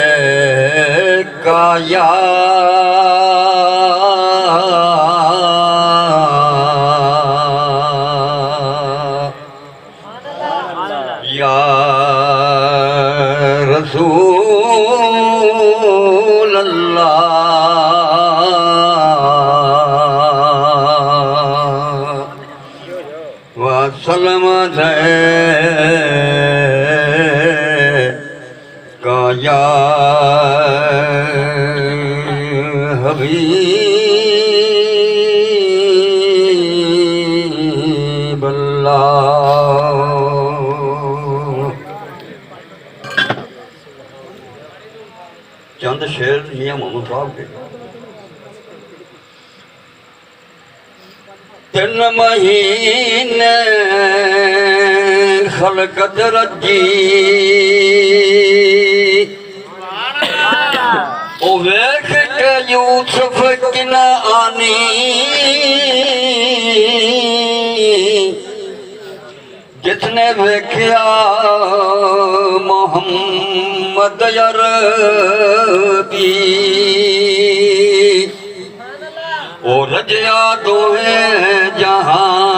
काया या रसूल अल्लाह वसल्लम काया हबीब अल्लाह। चंद शेर मियां मोहम्मद साहब के। 3 महीने खलकत रजी ओ वेख के यूसुफ किना आनी जिसने वेख्या मोहम्मद अरबी ओ रजया दोहे जहानी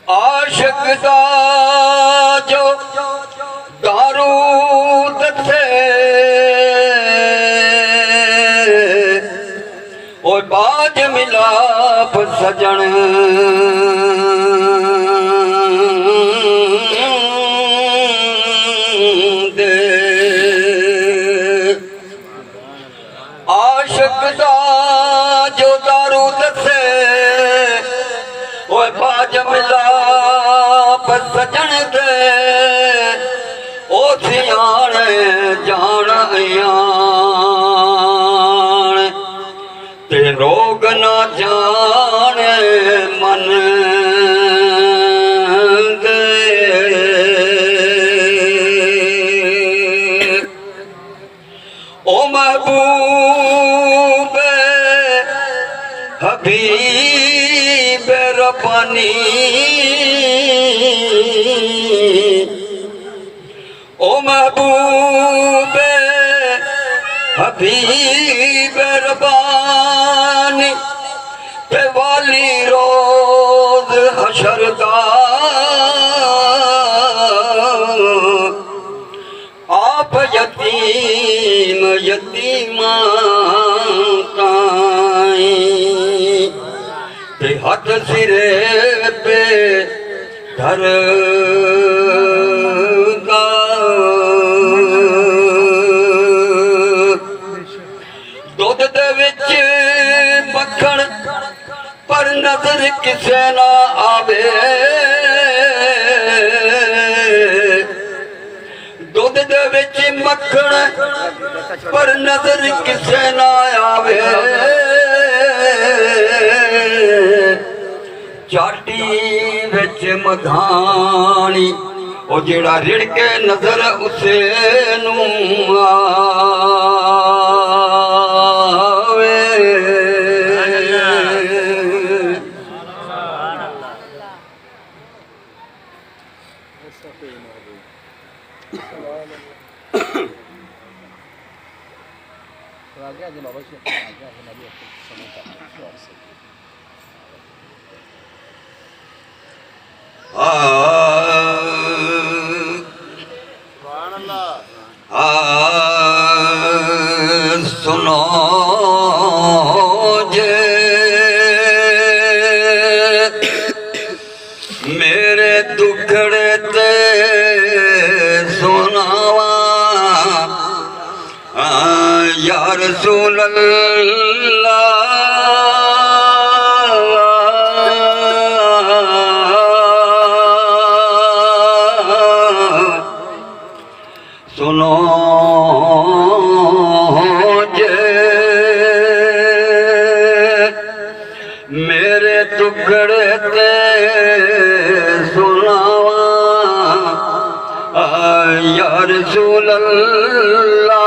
आशिक दा जो दारूद थे और बाज मिलाप सजन दे आशिक दा जो दारूद थे और बाज मिलाप सजन दे ओ सियाण जान आन ते रोग न जाने मन दे ओ महबूब हबीब रब्बानी ओ महबूब हबीब रब्बानी पे वाली रोज हशर दा आप यतीम यतीमा ताईं ते हाथ सिरे पे धर दुध दे विच मक्खन पर नजर किसे ना आवे दुध दे विच मक्खन पर नजर किसे ना आवे चाटी विच मधानी ओ जेड़ा रिड़के नजर उसे नू आवे सुनो जे मेरे दुखड़े ते सुनावा या रसूल अल्लाह सुनो मेरे टुकड़े ते सुनावा या रसूल अल्लाह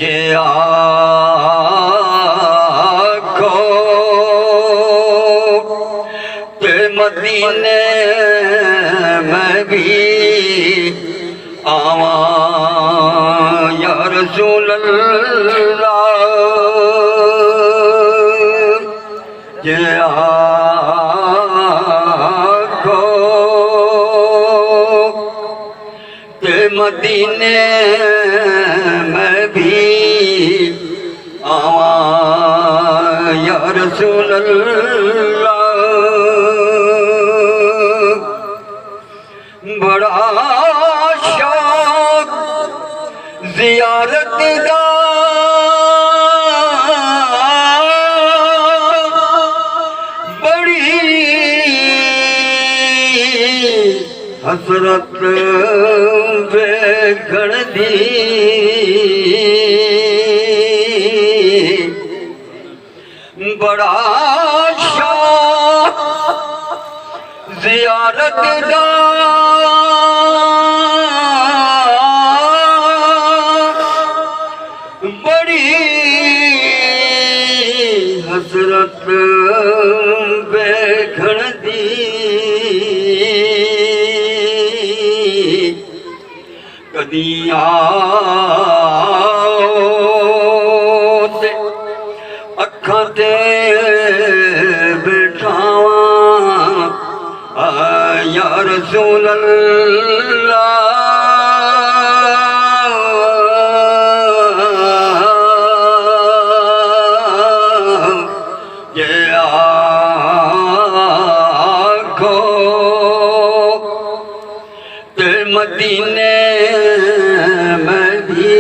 जे आ मदीने में भी आवा या रसूल अल्लाह जे आखो ते मदीने में भी आवा या रसूल अल्लाह बड़ा शौक जियारत दा बड़ी हसरत वेखण दी बड़ा शौक जियारत दा बड़ी हसरत वेखण दी कदी आओ ते अखां ते बिठावां या रसूल अल्लाह जे आखो ते मदीने में भी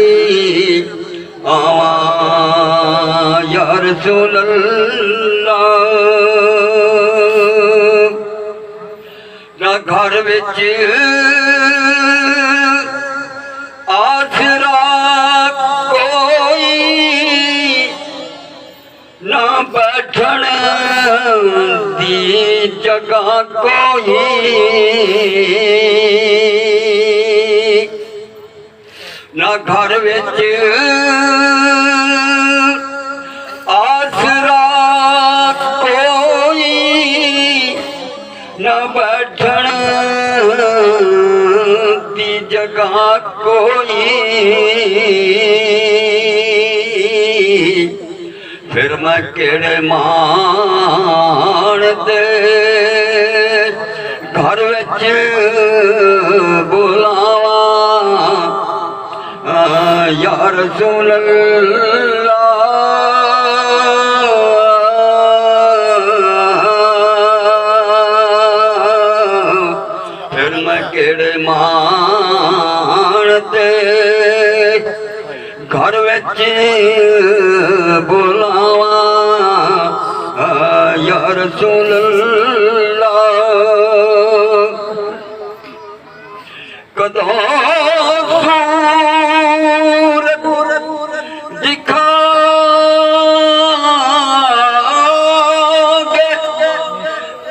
आवा या रसूल अल्लाह ना घर विच आसरा कोई ना बैठण दी जगह कोई ना घर विच आसरा कोई ना बैठण दी जगह कोई फिर मैं केड़े मान दे घर विच बुलावा या रसूल अल्लाह फिर मैं केड़े मान दे घर विच बुलावा या रसूल अल्लाह कदों सूरत दिखाओगे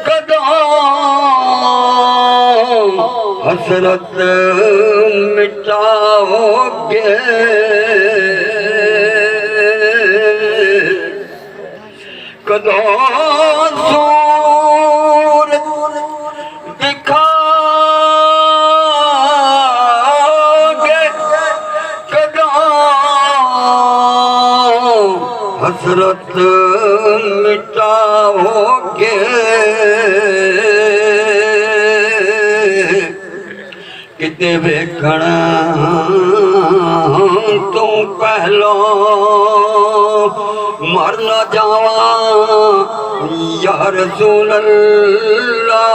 कदों हसरत मिटाओगे कदों सूरत दिखाओगे कदों हसरत मिटाओगे किते वेखण तू पहलो मर न जावा या रसूल अल्लाह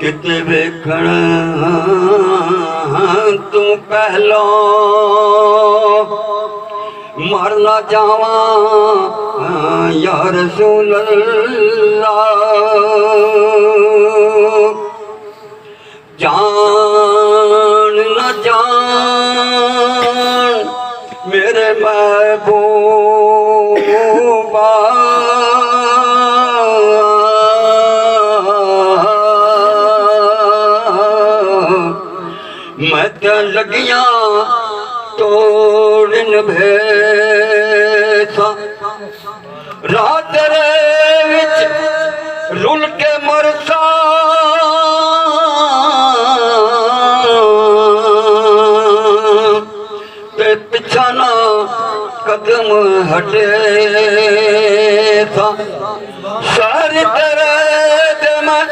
किते वेखण तू पहलो मर न जावा या रसूल अल्लाह जान न जान मेरे महबूबा मैं तो लगिया तोड़न भेसा रात रे विच रुल के मरसा ते पिछा ना कदम हटे था सारे तेरे दे मैं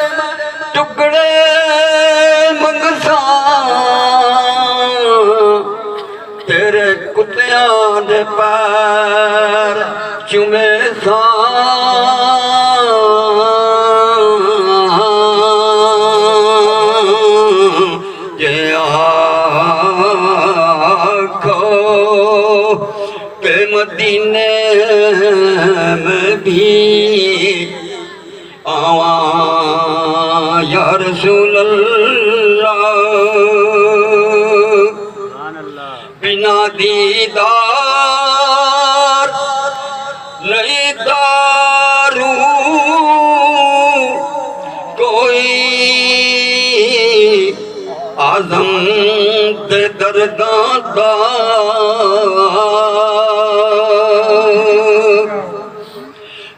टुकड़े मंगसा तेरे कुत्तियां दे पैर चुमे सा जे आखो के मदीने में भी आवा या रसूल अल्लाह बिना दीदार नहीं दारू कोई आजम ते दरगाह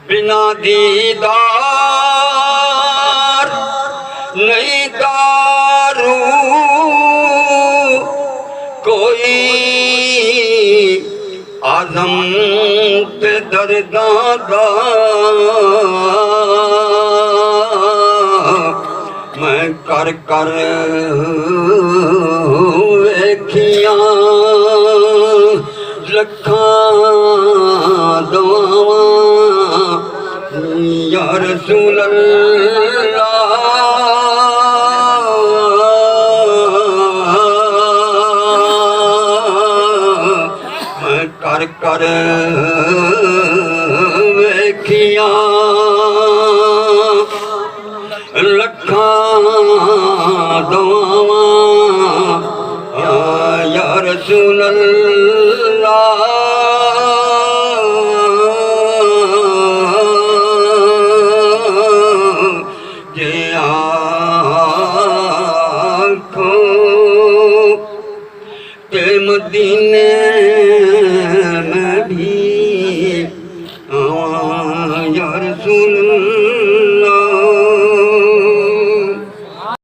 बिना दीदार नहीं दारू कोई आजम ते दरगाह मैं कर कर वेखिया लखां दुआवां या रसूल अल्लाह मैं कर कर वेखिया लखां दुआवां या रसूल अल्लाह जे आखो के मदीने में भी